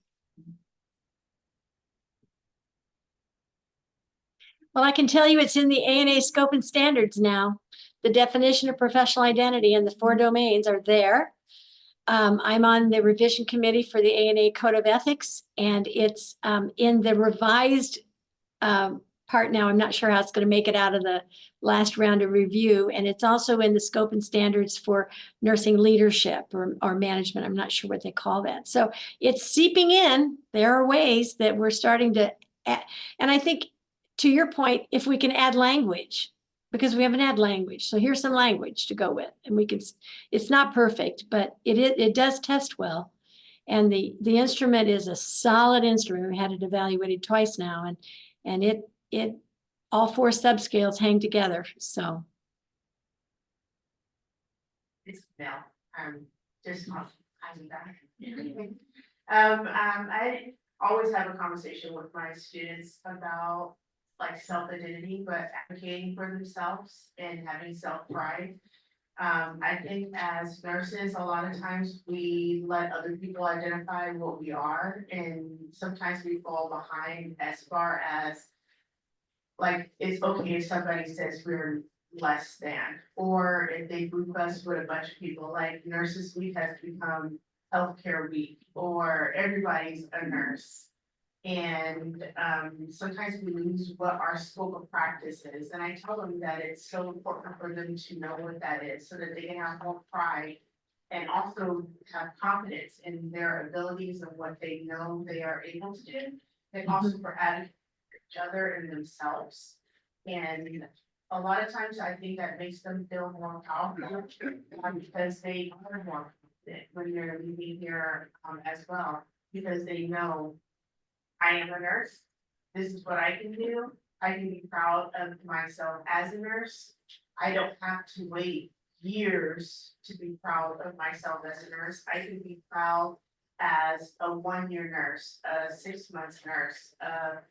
Well, I can tell you it's in the ANA scope and standards now. The definition of professional identity and the 4 domains are there. I'm on the revision committee for the ANA Code of Ethics, and it's in the revised part now. I'm not sure how it's going to make it out of the last round of review, and it's also in the scope and standards for nursing leadership or management. I'm not sure what they call that. So it's seeping in. There are ways that we're starting to add, and I think to your point, if we can add language, because we haven't had language. So here's some language to go with, and we can, it's not perfect, but it does test well. And the instrument is a solid instrument. We had it evaluated twice now, and it all 4 subscales hang together, so. It's Mel, just not, I'm back. I always have a conversation with my students about like self-identity, but advocating for themselves and having self-pride. I think as nurses, a lot of times we let other people identify what we are, and sometimes we fall behind as far as like, it's okay if somebody says we're less than, or if they group us with a bunch of people, like Nurses Week has become Healthcare Week, or everybody's a nurse. And sometimes we lose what our scope of practice is, and I tell them that it's so important for them to know what that is, so that they can have more pride and also have confidence in their abilities and what they know they are able to do, and also for advocating for each other and themselves. And a lot of times I think that makes them feel more powerful because they are more confident when they're leaving here as well, because they know I am a nurse. This is what I can do. I can be proud of myself as a nurse. I don't have to wait years to be proud of myself as a nurse. I can be proud as a 1-year nurse, a 6 months nurse, a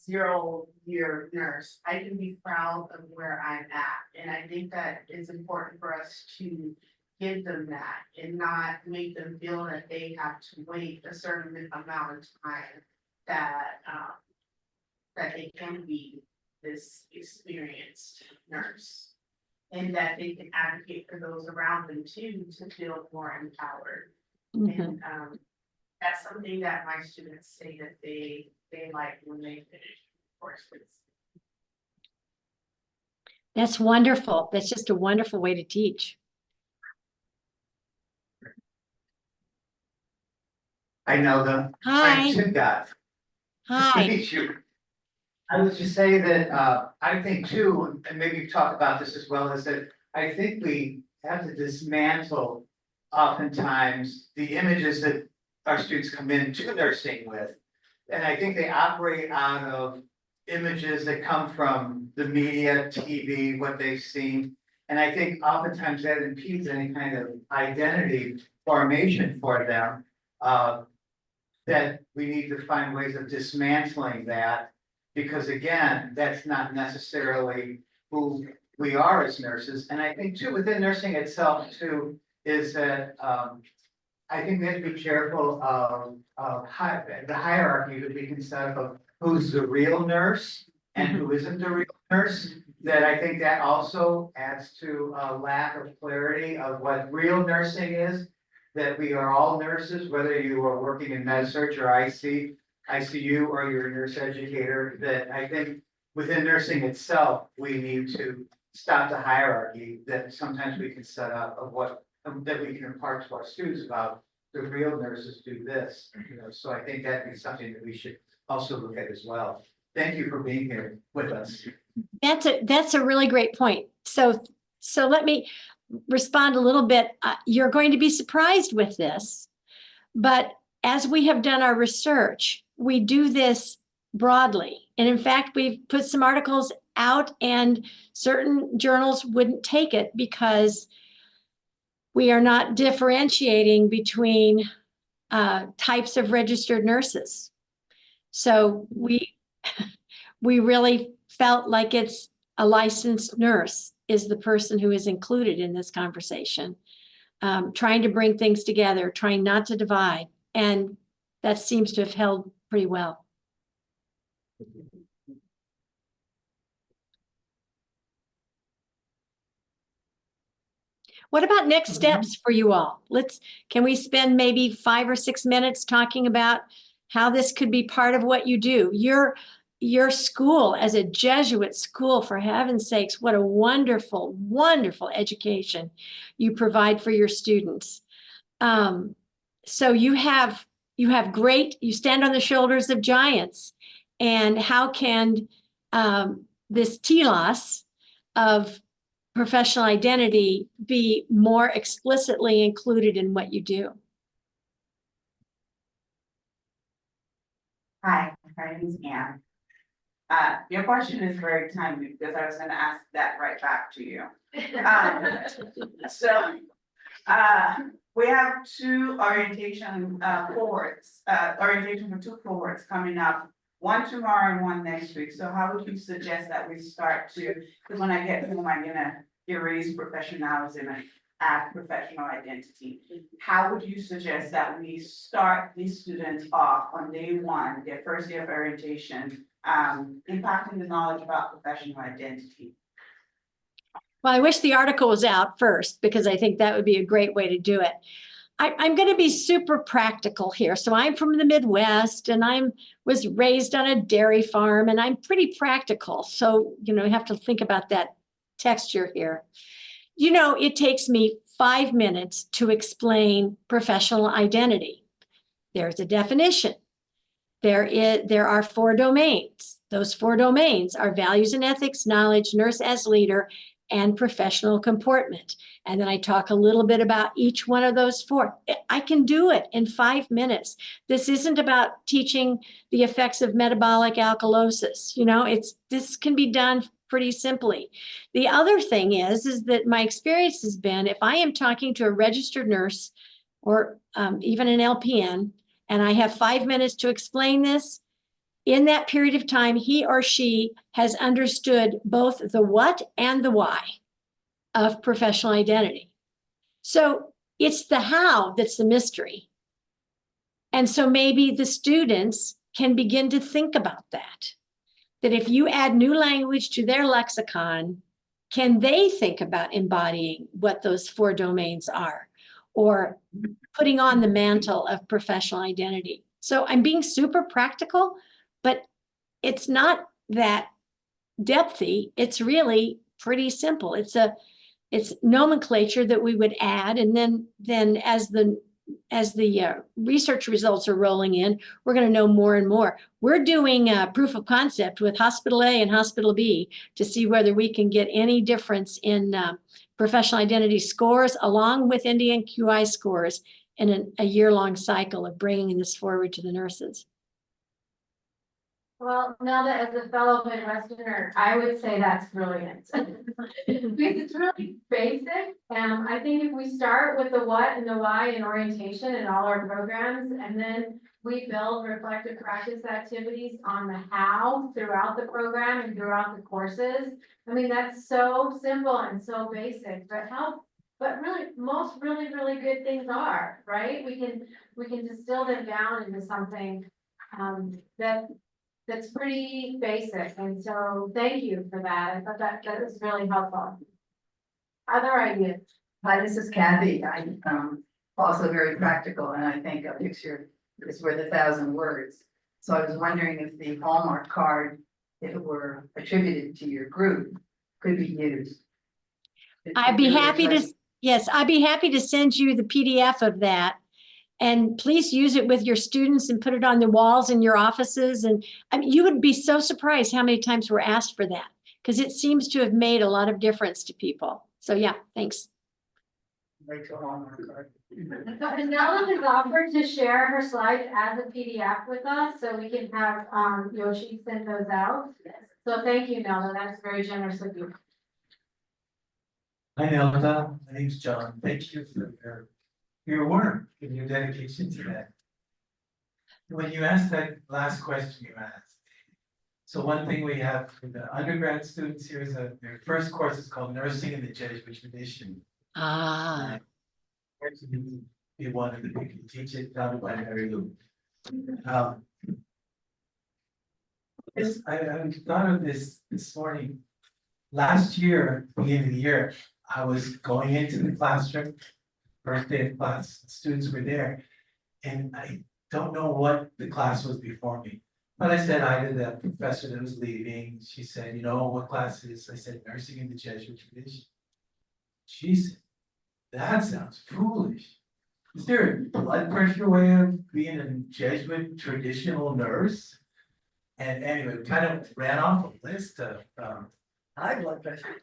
0-year nurse. I can be proud of where I'm at. And I think that it's important for us to give them that and not make them feel that they have to wait a certain amount of time that they can be this experienced nurse, and that they can advocate for those around them too, to feel more empowered. And that's something that my students say that they like when they finish courses. That's wonderful. That's just a wonderful way to teach. Hi, Nelda. Hi. I'm Tim Godfrey. Nice to Hi. meet you. I would just say that, I think too, and maybe you've talked about this as well, is that I think we have to dismantle oftentimes the images that our students come into nursing with. And I think they operate out of images that come from the media, TV, what they've seen. And I think oftentimes that impedes any kind of identity formation for them. That we need to find ways of dismantling that, because again, that's not necessarily who we are as nurses. And I think too, within nursing itself too, is that I think we have to be careful of the hierarchy that we can set up of who's the real nurse and who isn't the real nurse. That I think that also adds to a lack of clarity of what real nursing is. That we are all nurses, whether you are working in med-surg or ICU, or you're a nurse educator, that I think within nursing itself, we need to stop the hierarchy that sometimes we can set up of what, that we can impart to our students about the real nurses do this, you know, so I think that'd be something that we should also look at as well. Thank you for being here with us. That's a really great point. So let me respond a little bit. You're going to be surprised with this, but as we have done our research, we do this broadly. And in fact, we've put some articles out and certain journals wouldn't take it because we are not differentiating between types of registered nurses. So we really felt like it's a licensed nurse is the person who is included in this conversation, trying to bring things together, trying not to divide. And that seems to have held pretty well. What about next steps for you all? Can we spend maybe 5 or 6 minutes talking about how this could be part of what you do? Your school as a Jesuit school, for heaven's sakes, what a wonderful, wonderful education you provide for your students. So you stand on the shoulders of giants. And how can this telos of professional identity be more explicitly included in what you do? Hi, my name is Anne. Your question is very timely because I was gonna ask that right back to you. So, we have two orientation cohorts, orientation for two cohorts coming up, one tomorrow and one next week. So how would you suggest that we start to, because when I get home, I'm gonna erase professionalism and add professional identity. How would you suggest that we start these students off on day one, their first day of orientation, impacting the knowledge about professional identity? Well, I wish the article was out first because I think that would be a great way to do it. I'm going to be super practical here. So I'm from the Midwest and was raised on a dairy farm and I'm pretty practical. So, you have to think about that texture here. It takes me 5 minutes to explain professional identity. There's a definition. There are 4 domains. Those 4 domains are values and ethics, knowledge, nurse as leader, and professional comportment. And then I talk a little bit about each one of those 4. I can do it in 5 minutes. This isn't about teaching the effects of metabolic alkalosis. This can be done pretty simply. The other thing is that my experience has been, if I am talking to a registered nurse or even an LPN, and I have 5 minutes to explain this, in that period of time, he or she has understood both the what and the why of professional identity. So it's the how that's the mystery. And so maybe the students can begin to think about that if you add new language to their lexicon, can they think about embodying what those 4 domains are or putting on the mantle of professional identity? So I'm being super practical, but it's not that depthy. It's really pretty simple. It's nomenclature that we would add. And then as the research results are rolling in, we're going to know more and more. We're doing a proof of concept with Hospital A and Hospital B to see whether we can get any difference in professional identity scores along with NDNQI scores in a year-long cycle of bringing this forward to the nurses. Well, Nelda, as a fellow Midwesterner, I would say that's brilliant. Because it's really basic. I think if we start with the what and the why in orientation in all our programs, and then we build reflective practice activities on the how throughout the program and throughout the courses. I mean, that's so simple and so basic, but really, most really, really good things are, right? We can distill them down into something that's pretty basic, and so thank you for that. I thought that was really helpful. Other ideas? Hi, this is Kathy. I'm also very practical, and I think a picture is worth 1,000 words. So I was wondering if the Hallmark card, if it were attributed to your group, could be used. I'd be happy to send you the PDF of that. And please use it with your students and put it on the walls in your offices. And I mean, you would be so surprised how many times we're asked for that, because it seems to have made a lot of difference to people. So yeah, thanks. And Nelda has offered to share her slides as a PDF with us, so we can have, Yoshi send those out. So thank you, Nelda, that's very generous of you. Hi Nelda, my name's John. Thank you for your work and your dedication to that. When you asked that last question you asked, so one thing we have for the undergrad students here is that their first course is called Nursing in the Jesuit Tradition. Ah, Be one of the people who teach it, founded by Mary Lou. This, I thought of this morning. Last year, beginning of the year, I was going into the classroom, first day of class, students were there. And I don't know what the class was before me. But I said hi to the professor that was leaving. She said, you know, what class is this? I said, Nursing in the Jesuit Tradition. She said, that sounds foolish. Is there a blood pressure way of being a Jesuit traditional nurse? And anyway, kind of ran off a list of high blood pressure.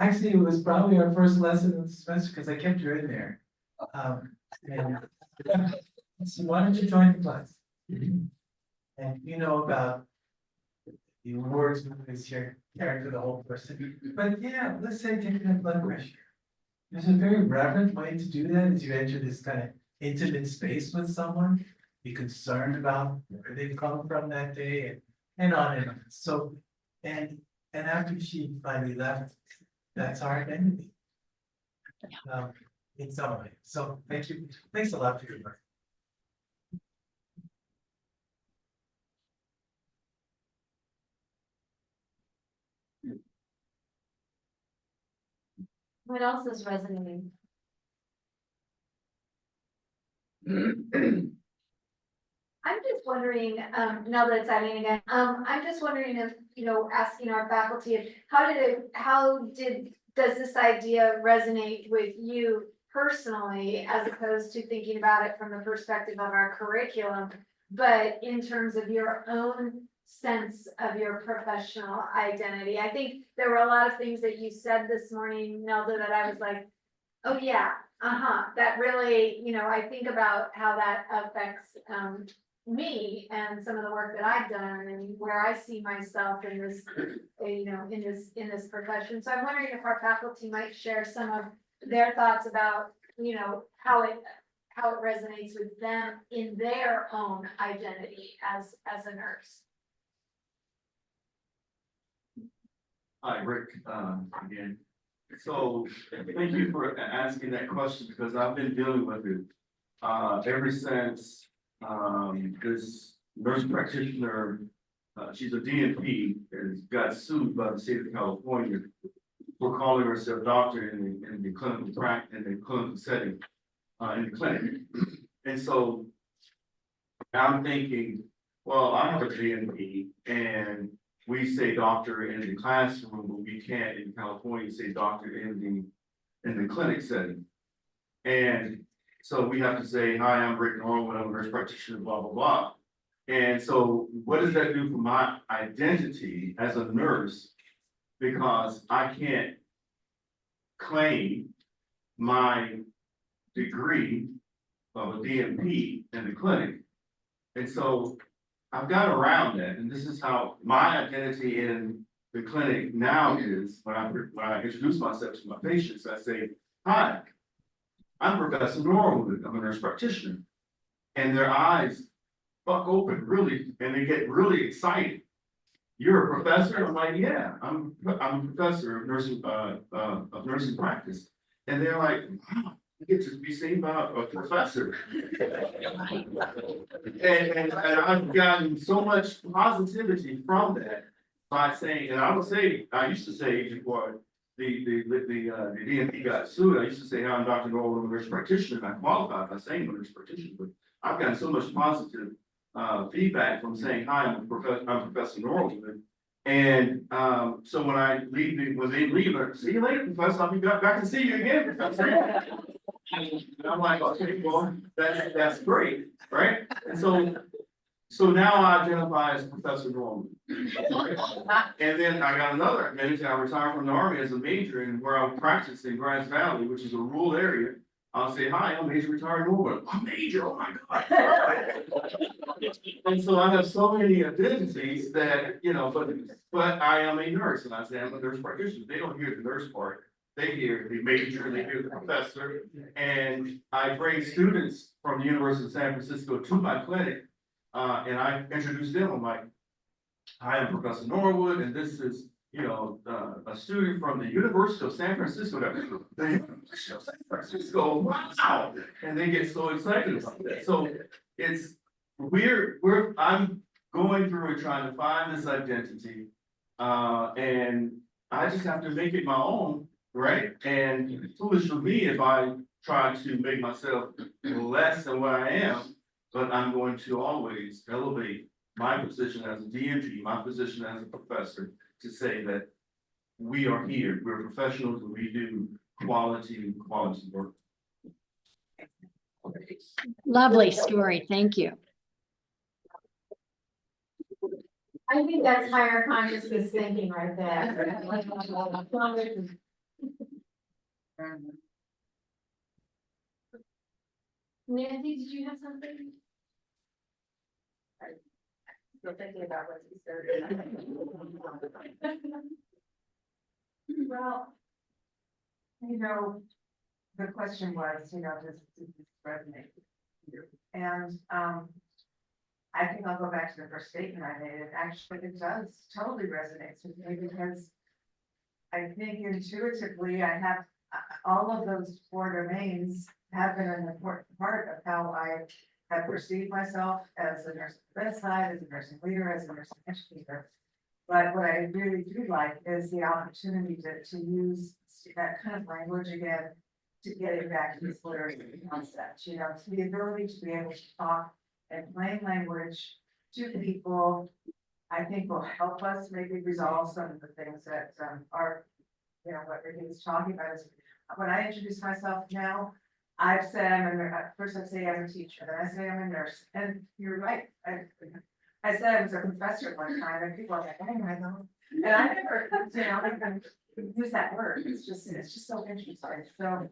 Actually, it was probably our first lesson of the semester because I kept her in there. So why don't you join the class? And you know about the words is your character, the whole person. But yeah, let's say taking a blood pressure. There's a very reverent way to do that as you enter this kind of intimate space with someone. Be concerned about where they've come from that day and on and on. So, and after she finally left, that's our identity. In some way. So thank you. Thanks a lot for your work. What else is resonating? I'm just wondering, now that it's Eileen again, I'm just wondering if, asking our faculty, does this idea resonate with you personally, as opposed to thinking about it from the perspective of our curriculum, but in terms of your own sense of your professional identity? I think there were a lot of things that you said this morning, Nelda, that I was like, oh yeah, that really, I think about how that affects, me and some of the work that I've done and where I see myself in this, in this profession. So I'm wondering if our faculty might share some of their thoughts about, how it resonates with them in their own identity as a nurse. Hi, Rick, again. So thank you for asking that question because I've been dealing with it ever since this nurse practitioner, she's a DNP, and got sued by the state of California for calling herself doctor in the clinical practice, in the clinical setting, in the clinic. And so I'm thinking, well, I have a DNP and we say doctor in the classroom, but we can't in California say doctor in the clinic setting. And so we have to say, hi, I'm Rick Norwood, I'm a nurse practitioner, blah, blah, blah. And so what does that do for my identity as a nurse? Because I can't claim my degree of a DNP in the clinic. And so I've got around that, and this is how my identity in the clinic now is. When I introduce myself to my patients, I say, hi, I'm Professor Norwood, I'm a nurse practitioner. And their eyes buck open really, and they get really excited. You're a professor? I'm like, yeah, I'm a professor of nursing practice. And they're like, wow, I get to be seen by a professor. And I've gotten so much positivity from that by saying, and I would say, I used to say before the DNP got sued, I used to say, I'm Dr. Norwood, I'm a nurse practitioner, and I qualified by saying I'm a nurse practitioner, but I've gotten so much positive feedback from saying, hi, I'm Professor Norwood. And, so when I leave, when they leave, see you later, Professor, I'll be back to see you again, Professor. And I'm like, okay, well, that's great, right? And so now I identify as Professor Norman. And then I got another advantage, I retired from the Army as a major, and where I practiced in Grass Valley, which is a rural area. I'll say, hi, I'm Major Retired Norman. I'm Major, oh my God. And so I have so many identities that, but I am a nurse, and I say I'm a nurse practitioner. They don't hear the nurse part. They hear the major, they hear the professor, and I bring students from the University of San Francisco to my clinic. And I introduce them, I'm like, hi, I'm Professor Norwood, and this is, a student from the University of San Francisco. The University of San Francisco, wow! And they get so excited about that. So it's, I'm going through and trying to find this identity. And I just have to make it my own, right? And it's foolish for me if I try to make myself less than what I am, but I'm going to always elevate my position as a DNG, my position as a professor, to say that we are here, we're professionals, and we do quality work. Lovely story. Thank you. I think that's higher consciousness thinking right there. Nancy, did you have something? Still thinking about what you said. Well, the question was, does this resonate with you? And, I think I'll go back to the first statement I made. It does totally resonates with me because I think intuitively I have all of those four domains have been an important part of how I have perceived myself as a nurse at the bedside, as a nursing leader, as a nursing educator. But what I really do like is the opportunity to use that kind of language again, to get it back to this literacy concept, to the ability to be able to talk in plain language to people, I think will help us maybe resolve some of the things that are, what Ricky was talking about is when I introduce myself now, I've said first I say I'm a teacher, then I say I'm a nurse, and you're right. I said I was a professor at one time, and people are like, oh, I know. And I never, even use that word. It's just so interesting. So,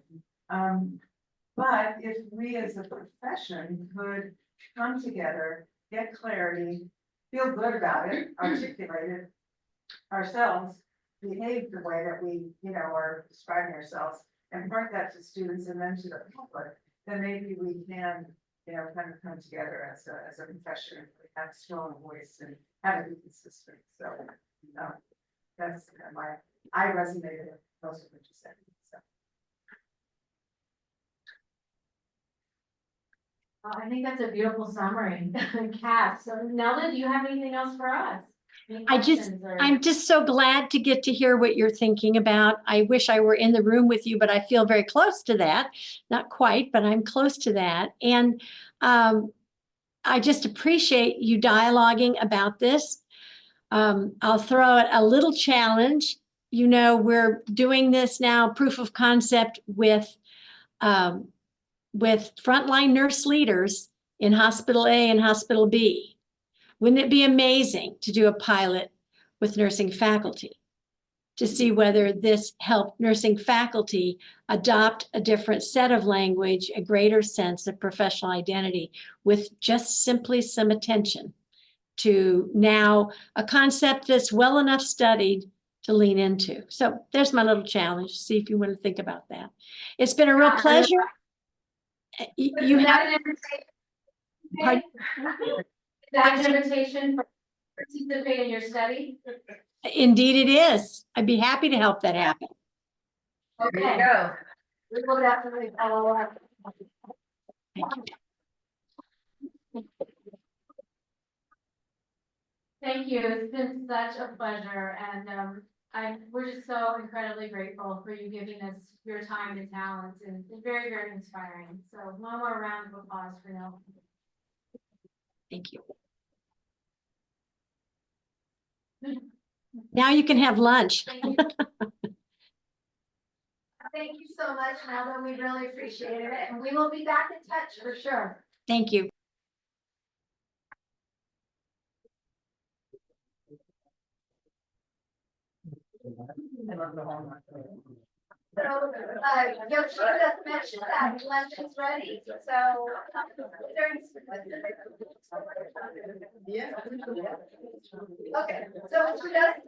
but if we as a profession could come together, get clarity, feel good about it, articulate it ourselves, behave the way that we, are describing ourselves, and impart that to students and then to the public, then maybe we can, kind of come together as a profession, and have a strong voice and have it be consistent. So, that's I resonated with most of what you said. So. I think that's a beautiful summary, Kat. So Nelda, do you have anything else for us? I'm just so glad to get to hear what you're thinking about. I wish I were in the room with you, but I feel very close to that. Not quite, but I'm close to that. And I just appreciate you dialoguing about this. I'll throw out a little challenge. We're doing this now, proof of concept with frontline nurse leaders in Hospital A and Hospital B. Wouldn't it be amazing to do a pilot with nursing faculty to see whether this helped nursing faculty adopt a different set of language, a greater sense of professional identity with just simply some attention to now a concept that's well enough studied to lean into. So there's my little challenge. See if you want to think about that. It's been a real pleasure. You have Pardon? Is that an invitation for participate in your study? Indeed it is. I'd be happy to help that happen. Okay. There you go. We will definitely follow up. Thank you. Thank you. It's been such a pleasure, and we're just so incredibly grateful for you giving us your time and talent, and it's very, very inspiring. So one more round of applause for Nelda. Thank you. Now you can have lunch. Thank you. Thank you so much, Nelda. We really appreciate it, and we will be back in touch for sure. Thank you. So, Yoshi just mentioned that lunch is ready, so. Yeah. Okay, so she just,